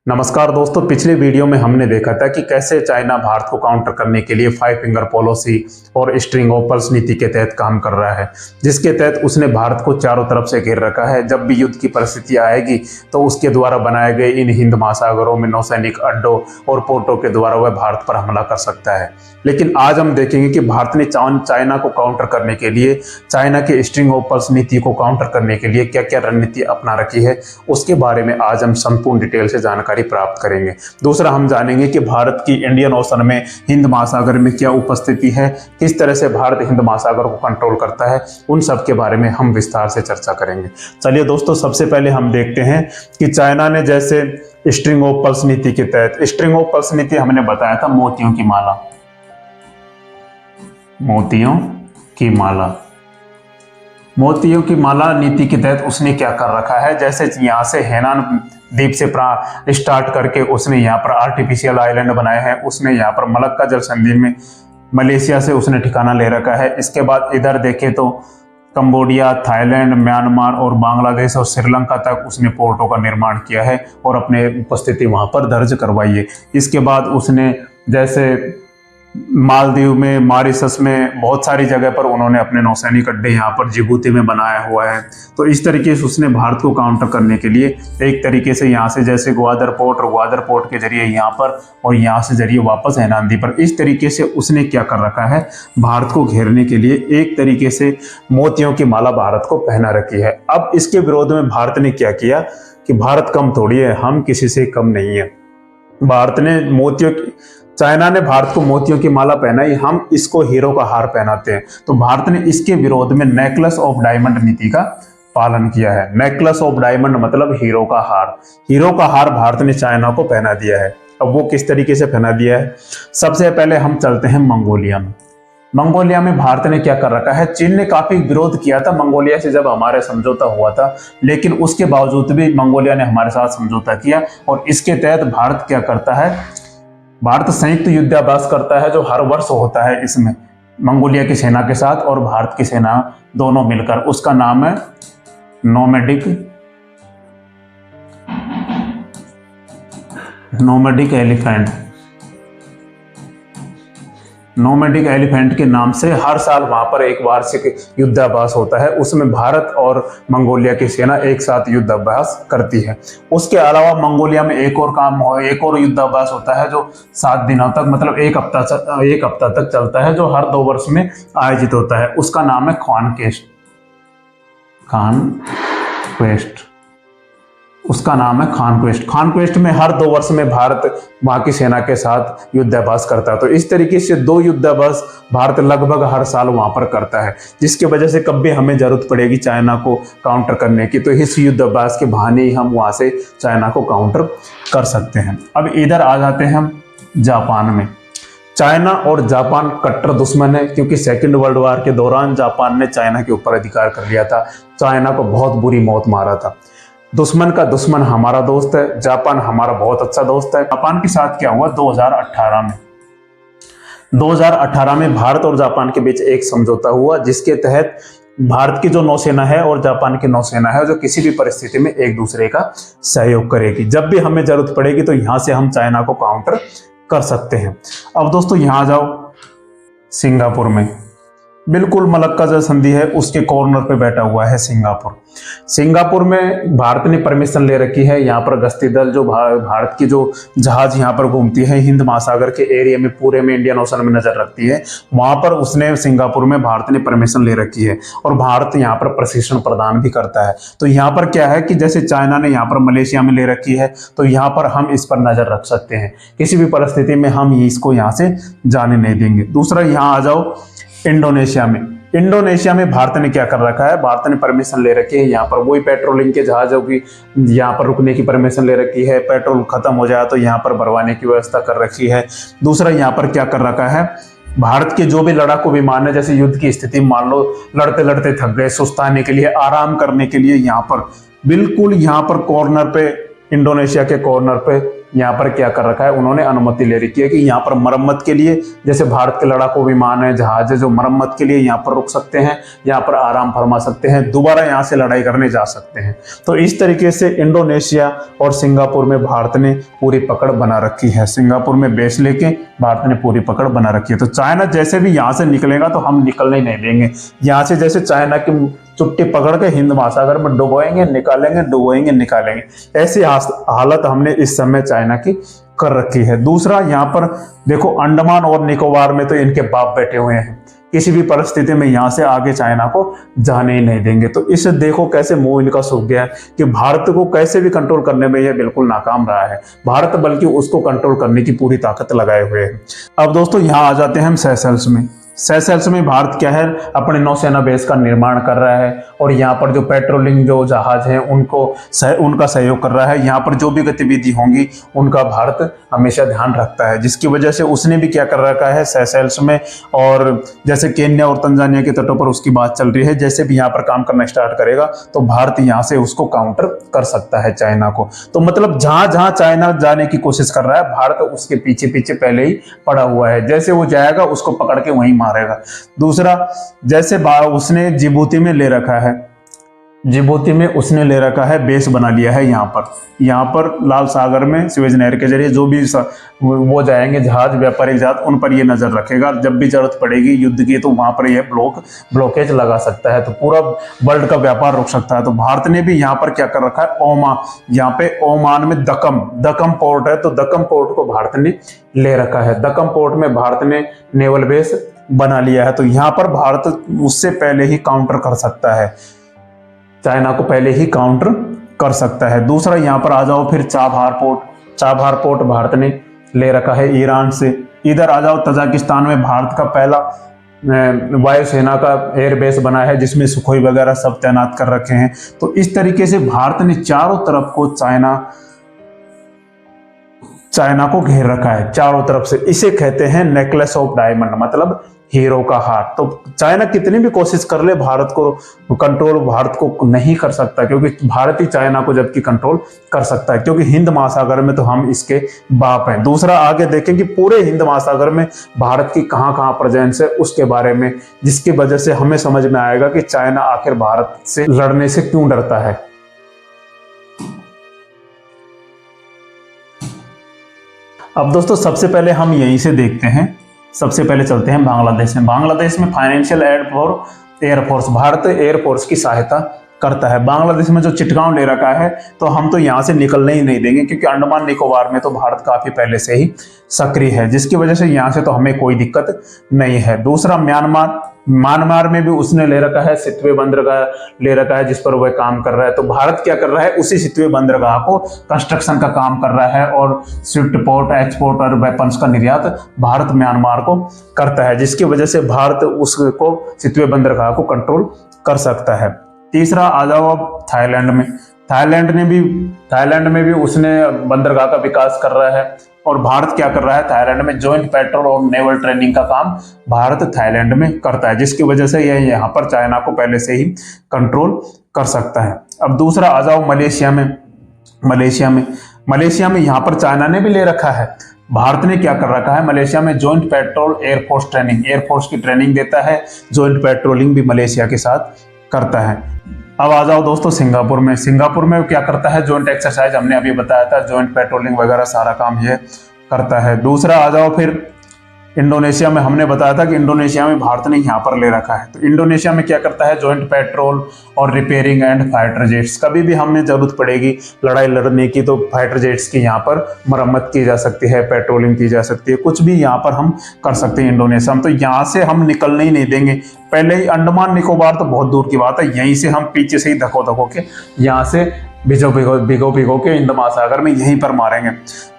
नमस्कार दोस्तों, पिछले वीडियो में हमने देखा था कि कैसे चाइना भारत को काउंटर करने के लिए 5 फिंगर पॉलिसी और स्ट्रिंग ऑफ पर्ल्स नीति के तहत काम कर रहा है, जिसके तहत उसने भारत को चारों तरफ से घेर रखा है। जब भी युद्ध की परिस्थिति आएगी तो उसके द्वारा बनाए गए इन हिंद महासागरों में नौसैनिक अड्डों और पोर्टों के द्वारा वह भारत पर हमला कर सकता है। लेकिन आज हम देखेंगे कि भारत ने चाइना को काउंटर करने के लिए, चाइना के स्ट्रिंग ऑफ पर्ल्स नीति को काउंटर करने के लिए क्या क्या रणनीति अपना रखी है, उसके बारे में आज हम संपूर्ण डिटेल से जानकारी प्राप्त करेंगे। दूसरा, हम जानेंगे कि भारत की इंडियन ओशन में, हिंद महासागर में क्या उपस्थिति है, किस तरह से भारत हिंद महासागर को कंट्रोल करता है, उन सब के बारे में हम विस्तार से चर्चा करेंगे। चलिए दोस्तों, सबसे पहले हम देखते हैं कि चाइना ने जैसे स्ट्रिंग ऑफ पर्ल्स नीति के तहत, स्ट्रिंग ऑफ पर्ल्स नीति हमने बताया था मोतियों की माला, मोतियों की माला, मोतियों की माला नीति के तहत उसने क्या कर रखा है। जैसे यहाँ से हेनान द्वीप से स्टार्ट करके उसने यहाँ पर आर्टिफिशियल आइलैंड बनाए हैं, उसने यहाँ पर मलक्का जल संधि में मलेशिया से उसने ठिकाना ले रखा है। इसके बाद इधर देखें तो कंबोडिया, थाईलैंड, म्यांमार और बांग्लादेश और श्रीलंका तक उसने पोर्टों का निर्माण किया है और अपने उपस्थिति वहाँ पर दर्ज करवाई है। इसके बाद उसने जैसे मालदीव में, मॉरिशस में, बहुत सारी जगह पर उन्होंने अपने नौसैनिक अड्डे यहाँ पर जिबूती में बनाया हुआ है। तो इस तरीके से उसने भारत को काउंटर करने के लिए एक तरीके से यहाँ से जैसे ग्वादर पोर्ट और ग्वादर पोर्ट के जरिए यहाँ पर और यहाँ से जरिए वापस हेनान द्वीप पर, इस तरीके से उसने क्या कर रखा है, भारत को घेरने के लिए एक तरीके से मोतियों की माला भारत को पहना रखी है। अब इसके विरोध में भारत ने क्या किया कि भारत कम थोड़ी है, हम किसी से कम नहीं है। भारत ने चाइना ने भारत को मोतियों की माला पहनाई, हम इसको हीरो का हार पहनाते हैं। तो भारत ने इसके विरोध में नेकलेस ऑफ डायमंड नीति का पालन किया है। नेकलेस ऑफ डायमंड मतलब हीरो का हार। हीरो का हार भारत ने चाइना को पहना दिया है। अब वो किस तरीके से पहना दिया है, सबसे पहले हम चलते हैं मंगोलिया में। मंगोलिया में भारत ने क्या कर रखा है, चीन ने काफी विरोध किया था मंगोलिया से जब हमारे समझौता हुआ था, लेकिन उसके बावजूद भी मंगोलिया ने हमारे साथ समझौता किया और इसके तहत भारत क्या करता है, भारत संयुक्त युद्धाभ्यास करता है जो हर वर्ष होता है। इसमें मंगोलिया की सेना के साथ और भारत की सेना दोनों मिलकर, उसका नाम है नोमैडिक एलिफेंट। नोमैडिक एलिफेंट के नाम से हर साल वहां पर एक वार्षिक युद्धाभ्यास होता है। उसमें भारत और मंगोलिया की सेना एक साथ युद्धाभ्यास करती है। उसके अलावा मंगोलिया में एक और युद्धाभ्यास होता है जो 7 दिनों तक, मतलब एक हफ्ता तक चलता है, जो हर 2 वर्ष में आयोजित होता है। उसका नाम है खानक्वेस्ट। उसका नाम है खानक्वेस्ट। खानक्वेस्ट में हर 2 वर्ष में भारत वहां की सेना के साथ युद्धाभ्यास करता है। तो इस तरीके से 2 युद्धाभ्यास भारत लगभग हर साल वहां पर करता है, जिसकी वजह से कभी हमें जरूरत पड़ेगी चाइना को काउंटर करने की तो इस युद्धाभ्यास के बहाने ही हम वहां से चाइना को काउंटर कर सकते हैं। अब इधर आ जाते हैं हम जापान में। चाइना और जापान कट्टर दुश्मन है, क्योंकि सेकेंड वर्ल्ड वॉर के दौरान जापान ने चाइना के ऊपर अधिकार कर लिया था, चाइना को बहुत बुरी मौत मारा था। दुश्मन का दुश्मन हमारा दोस्त है, जापान हमारा बहुत अच्छा दोस्त है। जापान के साथ क्या हुआ 2018 में भारत और जापान के बीच एक समझौता हुआ, जिसके तहत भारत की जो नौसेना है और जापान की नौसेना है जो किसी भी परिस्थिति में एक दूसरे का सहयोग करेगी। जब भी हमें जरूरत पड़ेगी तो यहां से हम चाइना को काउंटर कर सकते हैं। अब दोस्तों यहां जाओ, सिंगापुर में, बिल्कुल मलक्का जल संधि है उसके कॉर्नर पे बैठा हुआ है सिंगापुर में भारत ने परमिशन ले रखी है। यहाँ पर गश्ती दल जो भारत की जो जहाज यहाँ पर घूमती है हिंद महासागर के एरिया में, पूरे में इंडियन ओशन में नजर रखती है, वहां पर उसने सिंगापुर में भारत ने परमिशन ले रखी है और भारत यहाँ पर प्रशिक्षण प्रदान भी करता है। तो यहाँ पर क्या है कि जैसे चाइना ने यहाँ पर मलेशिया में ले रखी है, तो यहाँ पर हम इस पर नजर रख सकते हैं। किसी भी परिस्थिति में हम इसको यहाँ से जाने नहीं देंगे। दूसरा, यहाँ आ जाओ इंडोनेशिया में भारत ने क्या कर रखा है, भारत ने परमिशन ले रखी है यहाँ पर वही पेट्रोलिंग के जहाजों की यहाँ पर रुकने की परमिशन ले रखी है। पेट्रोल खत्म हो जाए तो यहाँ पर भरवाने की व्यवस्था कर रखी है। दूसरा, यहाँ पर क्या कर रखा है, भारत के जो भी लड़ाकू विमान है, जैसे युद्ध की स्थिति मान लो लड़ते लड़ते थक गए, सुस्ताने के लिए, आराम करने के लिए यहाँ पर बिल्कुल यहाँ पर कॉर्नर पे, इंडोनेशिया के कॉर्नर पे यहाँ पर क्या कर रखा है, उन्होंने अनुमति ले रखी है कि यहाँ पर मरम्मत के लिए, जैसे भारत के लड़ाकू विमान है, जहाज है, जो मरम्मत के लिए यहाँ पर रुक सकते हैं, यहाँ पर आराम फरमा सकते हैं, दोबारा यहाँ से लड़ाई करने जा सकते हैं। तो इस तरीके से इंडोनेशिया और सिंगापुर में भारत ने पूरी पकड़ बना रखी है। सिंगापुर में बेस लेके भारत ने पूरी पकड़ बना रखी है। तो चाइना जैसे भी यहाँ से निकलेगा तो हम निकलने ही नहीं देंगे यहाँ से। जैसे चाइना की चुट्टी पकड़ के हिंद महासागर में डुबोएंगे निकालेंगे, डुबोएंगे निकालेंगे, ऐसी हालत हमने इस समय चाइना की कर रखी है। दूसरा, यहाँ पर देखो अंडमान और निकोबार में तो इनके बाप बैठे हुए हैं, किसी भी परिस्थिति में यहाँ से आगे चाइना को जाने ही नहीं देंगे। तो इससे देखो कैसे मुंह इनका सूख गया है कि भारत को कैसे भी कंट्रोल करने में यह बिल्कुल नाकाम रहा है भारत, बल्कि उसको कंट्रोल करने की पूरी ताकत लगाए हुए है। अब दोस्तों यहाँ आ जाते हैं हम सेशेल्स में। सेशेल्स में भारत क्या है, अपने नौसेना बेस का निर्माण कर रहा है और यहाँ पर जो पेट्रोलिंग जो जहाज हैं उनका सहयोग कर रहा है। यहाँ पर जो भी गतिविधि होंगी उनका भारत हमेशा ध्यान रखता है, जिसकी वजह से उसने भी क्या कर रखा है सेशेल्स में। और जैसे केन्या और तंजानिया के तटों पर उसकी बात चल रही है, जैसे भी यहाँ पर काम करना स्टार्ट करेगा तो भारत यहाँ से उसको काउंटर कर सकता है चाइना को। तो मतलब जहां जहां चाइना जाने की कोशिश कर रहा है भारत उसके पीछे पीछे पहले ही पड़ा हुआ है, जैसे वो जाएगा उसको पकड़ के वहीं मारेगा। दूसरा, जैसे उसने जिबूती में ले रखा है, जिबूती में उसने ले रखा है बेस बना लिया है यहाँ पर लाल सागर में स्वेज नहर के जरिए जो भी वो जाएंगे जहाज, व्यापारिक जहाज, उन पर ये नजर रखेगा। जब भी जरूरत पड़ेगी युद्ध की तो वहां पर यह ब्लॉकेज लगा सकता है, तो पूरा वर्ल्ड का व्यापार रुक सकता है। तो भारत ने भी यहाँ पर क्या कर रखा है, यहाँ पे ओमान में दक्कम पोर्ट है, तो दक्कम पोर्ट को भारत ने ले रखा है। दक्कम पोर्ट में भारत ने नेवल बेस बना लिया है। तो यहाँ पर भारत उससे पहले ही काउंटर कर सकता है, चाइना को पहले ही काउंटर कर सकता है। दूसरा, यहाँ पर आ जाओ फिर चाबहार पोर्ट भारत ने ले रखा है ईरान से। इधर आ जाओ तजाकिस्तान में भारत का पहला वायुसेना का एयरबेस बना है, जिसमें सुखोई वगैरह सब तैनात कर रखे हैं। तो इस तरीके से भारत ने चारों तरफ को चाइना को घेर रखा है चारों तरफ से। इसे कहते हैं नेकलेस ऑफ डायमंड, मतलब हीरो का हार। तो चाइना कितनी भी कोशिश कर ले भारत को कंट्रोल भारत को नहीं कर सकता, क्योंकि भारत ही चाइना को जबकि कंट्रोल कर सकता है, क्योंकि हिंद महासागर में तो हम इसके बाप हैं। दूसरा, आगे देखें कि पूरे हिंद महासागर में भारत की कहां कहां प्रेजेंस है उसके बारे में, जिसकी वजह से हमें समझ में आएगा कि चाइना आखिर भारत से लड़ने से क्यों डरता है। अब दोस्तों सबसे पहले हम यहीं से देखते हैं, सबसे पहले चलते हैं बांग्लादेश में। बांग्लादेश में financial aid for air force, Bharat air force की सहायता करता है। बांग्लादेश में जो चिटगांव ले रखा है तो हम तो यहाँ से निकलने ही नहीं देंगे, क्योंकि अंडमान निकोबार में तो भारत काफी पहले से ही सक्रिय है, जिसकी वजह से यहाँ से तो हमें कोई दिक्कत नहीं है। दूसरा, म्यांमार में भी उसने ले रखा है सितवे बंदरगाह ले रखा है, जिस पर वह काम कर रहा है। तो भारत क्या कर रहा है, उसी सितवे बंदरगाह को कंस्ट्रक्शन का काम कर रहा है और स्विफ्ट पोर्ट, एक्सपोर्ट और वेपन्स का निर्यात भारत म्यांमार को करता है, जिसकी वजह से भारत उसको सितवे बंदरगाह को कंट्रोल कर सकता है। तीसरा, आ जाओ अब थाईलैंड में। थाईलैंड में भी उसने बंदरगाह का विकास कर रहा है और भारत क्या कर रहा है, थाईलैंड में जॉइंट पेट्रोल और नेवल ट्रेनिंग का काम भारत थाईलैंड में करता है, जिसकी वजह से यह यहाँ पर चाइना को पहले से ही कंट्रोल कर सकता है। अब दूसरा, आ जाओ मलेशिया में यहाँ पर चाइना ने भी ले रखा है। भारत ने क्या कर रखा है, मलेशिया में जॉइंट पेट्रोल एयरफोर्स की ट्रेनिंग देता है, जॉइंट पेट्रोलिंग भी मलेशिया के साथ करता है। अब आ जाओ दोस्तों सिंगापुर में क्या करता है, जॉइंट एक्सरसाइज, हमने अभी बताया था, जॉइंट पेट्रोलिंग वगैरह सारा काम ये करता है। दूसरा, आ जाओ फिर इंडोनेशिया में, हमने बताया था कि इंडोनेशिया में भारत ने यहाँ पर ले रखा है। तो इंडोनेशिया में क्या करता है, जॉइंट पेट्रोल और रिपेयरिंग एंड फाइटर जेट्स। कभी भी हमें जरूरत पड़ेगी लड़ाई लड़ने की तो फाइटर जेट्स की यहाँ पर मरम्मत की जा सकती है, पेट्रोलिंग की जा सकती है, कुछ भी यहाँ पर हम कर सकते हैं इंडोनेशिया में। तो यहाँ से हम निकलने ही नहीं देंगे। पहले ही अंडमान निकोबार तो बहुत दूर की बात है, यहीं से हम पीछे से ही धको के यहाँ से भिगो के हिंद महासागर में यहीं पर मारेंगे।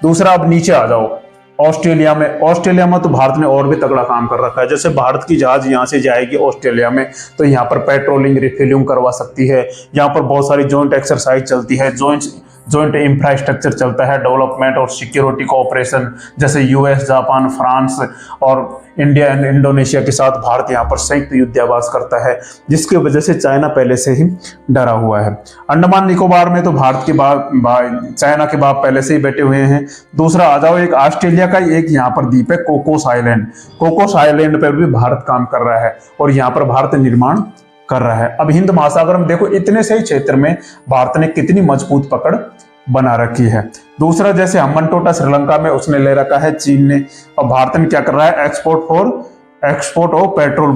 दूसरा, अब नीचे आ जाओ ऑस्ट्रेलिया में तो भारत ने और भी तगड़ा काम कर रखा है। जैसे भारत की जहाज यहाँ से जाएगी ऑस्ट्रेलिया में तो यहाँ पर पेट्रोलिंग रिफिलिंग करवा सकती है, यहाँ पर बहुत सारी जॉइंट एक्सरसाइज चलती है, जॉइंट इंफ्रास्ट्रक्चर चलता है, डेवलपमेंट और सिक्योरिटी कोऑपरेशन, जैसे यूएस, जापान, फ्रांस और इंडिया एंड इंडोनेशिया के साथ भारत यहाँ पर संयुक्त युद्धाभ्यास करता है, जिसकी वजह से चाइना पहले से ही डरा हुआ है। अंडमान निकोबार में तो भारत के बाद चाइना के बाद पहले से ही बैठे हुए हैं। दूसरा आ जाओ, एक ऑस्ट्रेलिया का एक यहाँ पर द्वीप है कोकोस आइलैंड। कोकोस आइलैंड पर भी भारत काम कर रहा है और यहाँ पर भारत निर्माण कर रहा है। अब हिंद महासागर में देखो, इतने से ही क्षेत्र में भारत ने कितनी मजबूत पकड़ बना रखी है। दूसरा, जैसे हम्बनटोटा श्रीलंका में उसने ले रखा है चीन ने, और भारत ने क्या कर रहा है, एक्सपोर्ट ऑफ पेट्रोल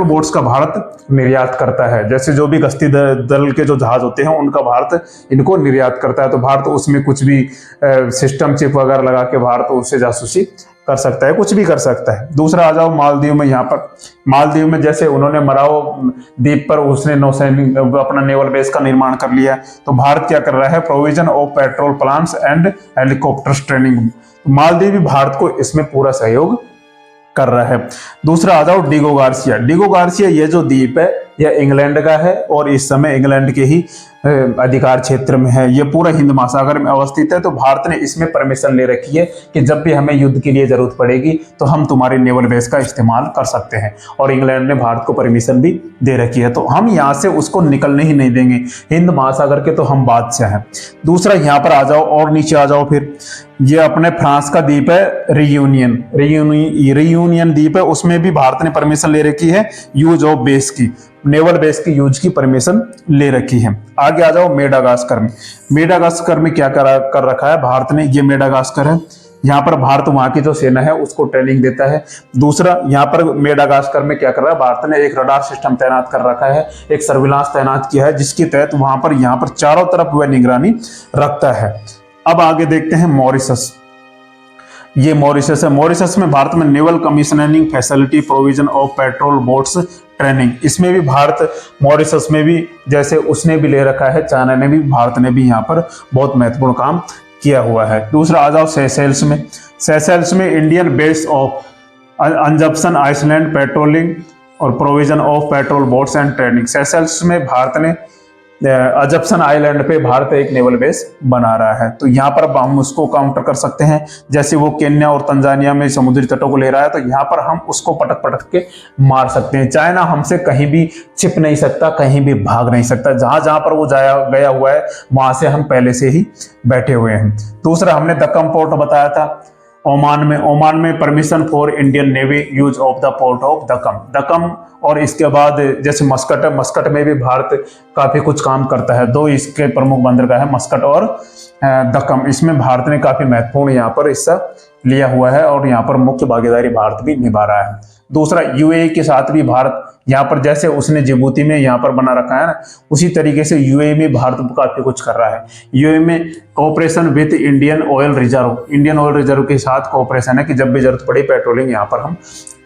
बोट्स का भारत निर्यात करता है। जैसे जो भी गश्ती दल के जो जहाज होते हैं उनका भारत इनको निर्यात करता है, तो भारत उसमें कुछ भी सिस्टम चिप वगैरह लगा के भारत उससे जासूसी कर सकता है, कुछ भी कर सकता है। दूसरा आ जाओ मालदीव में, यहाँ पर मालदीव में जैसे उन्होंने मराओ द्वीप पर उसने नौसैनिक अपना नेवल बेस का निर्माण कर लिया, तो भारत क्या कर रहा है, provision of petrol plants and helicopters training. Maldives भी भारत को इसमें पूरा सहयोग कर रहा है। दूसरा आ जाओ डिगो गार्सिया, ये जो द्वीप है यह इंग्लैंड का है और इस समय इंग्लैंड के ही अधिकार क्षेत्र में है। ये पूरा हिंद महासागर में अवस्थित है, तो भारत ने इसमें परमिशन ले रखी है कि जब भी हमें युद्ध के लिए जरूरत पड़ेगी तो हम तुम्हारे नेवल बेस का इस्तेमाल कर सकते हैं, और इंग्लैंड ने भारत को परमिशन भी दे रखी है, तो हम यहाँ से उसको निकलने ही नहीं देंगे। हिंद महासागर के तो हम बादशाह हैं। दूसरा यहाँ पर आ जाओ और नीचे आ जाओ, फिर ये अपने फ्रांस का द्वीप है रियूनियन द्वीप है, उसमें भी भारत ने परमिशन ले रखी है यूज ऑफ बेस की, नेवल बेस की यूज की परमिशन ले रखी है। आगे आ जाओ मेडागास्कर में क्या कर रखा है भारत ने, ये मेडागास्कर है, यहाँ पर भारत वहां की जो सेना है उसको ट्रेनिंग देता है। दूसरा यहाँ पर मेडागास्कर में क्या कर रहा है, भारत ने एक रडार सिस्टम तैनात कर रखा है, एक सर्विलांस तैनात किया है, जिसके तहत वहां पर यहाँ पर चारों तरफ वह निगरानी रखता है। अब आगे देखते हैं मॉरिशस, ये मॉरिशस है। मॉरिशस में भारत में naval commissioning facility, provision of patrol boats training, इसमें भी भारत, मॉरिशस में भी जैसे उसने भी ले रखा है, चाइना ने भी, भारत ने भी यहाँ पर बहुत महत्वपूर्ण काम किया हुआ है। दूसरा आ जाओ सेशेल्स में Indian base of Assumption island patrolling और provision of patrol boats and training. Seychelles में भारत ने अजप्शन आइलैंड पे भारत एक नेवल बेस बना रहा है, तो यहाँ पर हम उसको काउंटर कर सकते हैं। जैसे वो केन्या और तंजानिया में समुद्री तटों को ले रहा है, तो यहाँ पर हम उसको पटक के मार सकते हैं। चाइना हमसे कहीं भी छिप नहीं सकता, कहीं भी भाग नहीं सकता, जहां पर वो गया हुआ है वहां से हम पहले से ही बैठे हुए हैं। दूसरा हमने दक्कम पोर्ट बताया था ओमान में permission for Indian Navy use of the port of Duqm, और इसके बाद जैसे मस्कट है, मस्कट में भी भारत काफी कुछ काम करता है। दो इसके प्रमुख बंदरगाह है, मस्कट और दक्कम, इसमें भारत ने काफी महत्वपूर्ण यहाँ पर हिस्सा लिया हुआ है और यहाँ पर मुख्य भागीदारी भारत भी निभा रहा है। दूसरा यूएई के साथ भी भारत यहाँ पर, जैसे उसने जिबूती में यहाँ पर बना रखा है ना, उसी तरीके से यूएई में भारत काफी कुछ कर रहा है। यूएई में cooperation with Indian oil reserve के साथ कोऑपरेशन है कि जब भी जरूरत पड़ी पेट्रोलिंग यहाँ पर हम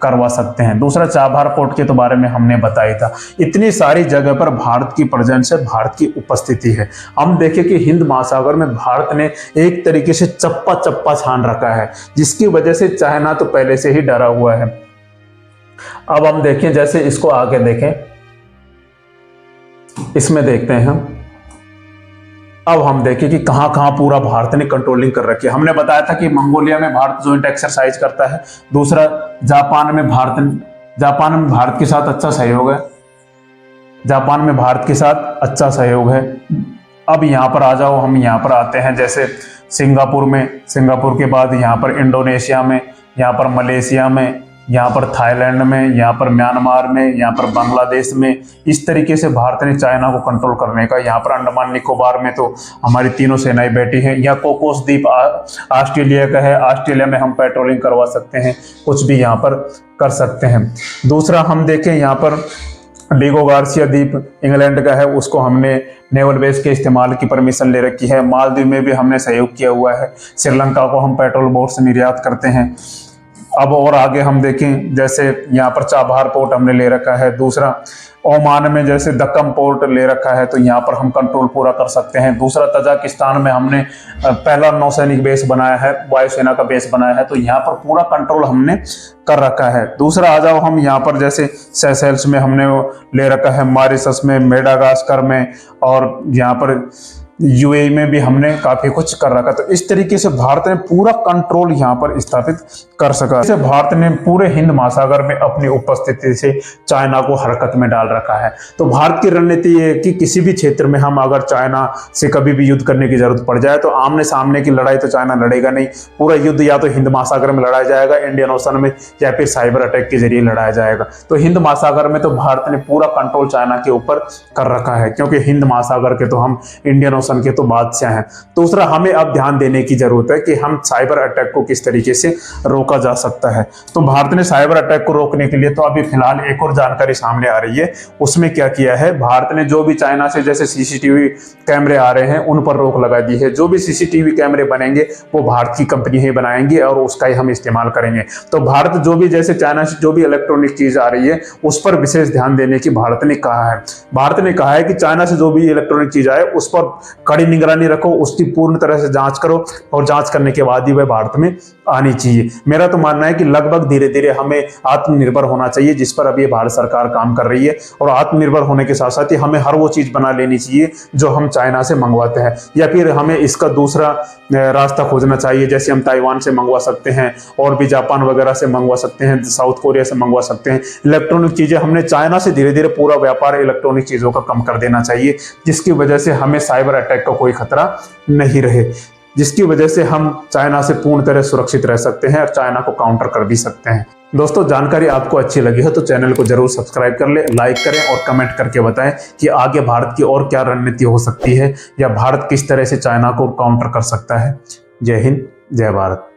करवा सकते हैं। दूसरा चाबहार पोर्ट के तो बारे में हमने बताया था। इतनी सारी जगह पर भारत की प्रेजेंस है, भारत की उपस्थिति है। हम देखें कि हिंद महासागर में भारत ने एक तरीके से चप्पा छान रखा है, जिसकी वजह से चाइना तो पहले से ही डरा हुआ है। अब हम देखें, जैसे इसको आगे देखें, इसमें देखते हैं हम, अब हम देखें कि कहां कहां पूरा भारत ने कंट्रोलिंग कर रखी है। हमने बताया था कि मंगोलिया में भारत ज्वाइंट एक्सरसाइज करता है। दूसरा जापान में भारत के साथ अच्छा सहयोग है, जापान में भारत के साथ अच्छा सहयोग है। अब यहाँ पर आ जाओ, हम यहाँ पर आते हैं, जैसे सिंगापुर के बाद यहाँ पर इंडोनेशिया में, यहाँ पर मलेशिया में, यहाँ पर थाईलैंड में, यहाँ पर म्यांमार में, यहाँ पर बांग्लादेश में, इस तरीके से भारत ने चाइना को कंट्रोल करने का। यहाँ पर अंडमान निकोबार में तो हमारी तीनों सेनाएं बैठी हैं। यहाँ कोकोस द्वीप ऑस्ट्रेलिया का है, ऑस्ट्रेलिया में हम पेट्रोलिंग करवा सकते हैं, कुछ भी यहाँ पर कर सकते हैं। दूसरा हम देखें, यहाँ पर डिगो गार्सिया द्वीप इंग्लैंड का है, उसको हमने नेवल बेस के इस्तेमाल की परमिशन ले रखी है। मालदीव में भी हमने सहयोग किया हुआ है। श्रीलंका को हम पेट्रोल बोट से निर्यात करते हैं। अब और आगे हम देखें, जैसे यहाँ पर चाबहार पोर्ट हमने ले रखा है। दूसरा ओमान में जैसे दक्कम पोर्ट ले रखा है, तो यहाँ पर हम कंट्रोल पूरा कर सकते हैं। दूसरा तजाकिस्तान में हमने पहला नौसैनिक बेस बनाया है, वायुसेना का बेस बनाया है, तो यहाँ पर पूरा कंट्रोल हमने कर रखा है। दूसरा आ जाओ हम यहाँ पर, जैसे सेशेल्स में हमने ले रखा है, मॉरिशस में, मेडागास्कर में, और यहाँ पर यूएई में भी हमने काफी कुछ कर रखा। तो इस तरीके से भारत ने पूरा कंट्रोल यहाँ पर स्थापित कर सका। जैसे भारत ने पूरे हिंद महासागर में अपनी उपस्थिति से चाइना को हरकत में डाल रखा है। तो भारत की रणनीति ये है कि किसी भी क्षेत्र में हम अगर चाइना से कभी भी युद्ध करने की जरूरत पड़ जाए तो आमने सामने की लड़ाई तो चाइना लड़ेगा नहीं, पूरा युद्ध या तो हिंद महासागर में लड़ाया जाएगा, इंडियन ओशन में, या फिर साइबर अटैक के जरिए लड़ाया जाएगा। तो हिंद महासागर में तो भारत ने पूरा कंट्रोल चाइना के ऊपर कर रखा है, क्योंकि हिंद महासागर के तो हम इंडियन ओशन के तो बादशाह हैं। दूसरा, हमें अब ध्यान देने की जरूरत है कि हम साइबर अटैक को किस तरीके से रोका जा सकता है। तो भारत ने साइबर अटैक को रोकने के लिए तो अभी फिलहाल एक और जानकारी सामने आ रही है। उसमें क्या किया है, भारत ने जो भी चाइना से जैसे सीसीटीवी कैमरे आ रहे हैं उन पर रोक लगा दी है। जो भी सीसीटीवी कैमरे बनेंगे वो भारत की कंपनी ही बनाएंगे और उसका ही हम इस्तेमाल करेंगे। तो भारत जो भी जैसे चाइना से जो भी इलेक्ट्रॉनिक चीज आ रही है उस पर विशेष ध्यान देने की भारत ने कहा है। भारत ने कहा है कि चाइना से जो भी इलेक्ट्रॉनिक चीज आए उस पर कड़ी निगरानी रखो, उसकी पूर्ण तरह से जांच करो और जांच करने के बाद ही वह भारत में आनी चाहिए। मेरा तो मानना है कि लगभग धीरे धीरे हमें आत्मनिर्भर होना चाहिए, जिस पर अभी भारत सरकार काम कर रही है। और आत्मनिर्भर होने के साथ साथ ही हमें हर वो चीज बना लेनी चाहिए जो हम चाइना से मंगवाते हैं, या फिर हमें इसका दूसरा रास्ता खोजना चाहिए। जैसे हम ताइवान से मंगवा सकते हैं और भी जापान वगैरह से मंगवा सकते हैं, साउथ कोरिया से मंगवा सकते हैं। इलेक्ट्रॉनिक चीजें हमने चाइना से धीरे धीरे पूरा व्यापार इलेक्ट्रॉनिक चीजों का कम कर देना चाहिए, जिसकी वजह से हमें साइबर अटैक का कोई खतरा नहीं रहे, जिसकी वजह से हम चाइना से पूर्ण तरह सुरक्षित रह सकते हैं और चाइना को काउंटर कर भी सकते हैं। दोस्तों, जानकारी आपको अच्छी लगी हो तो चैनल को जरूर सब्सक्राइब कर ले, लाइक करें और कमेंट करके बताएं कि आगे भारत की और क्या रणनीति हो सकती है या भारत किस तरह से चाइना को काउंटर कर सकता है। जय हिंद, जय भारत।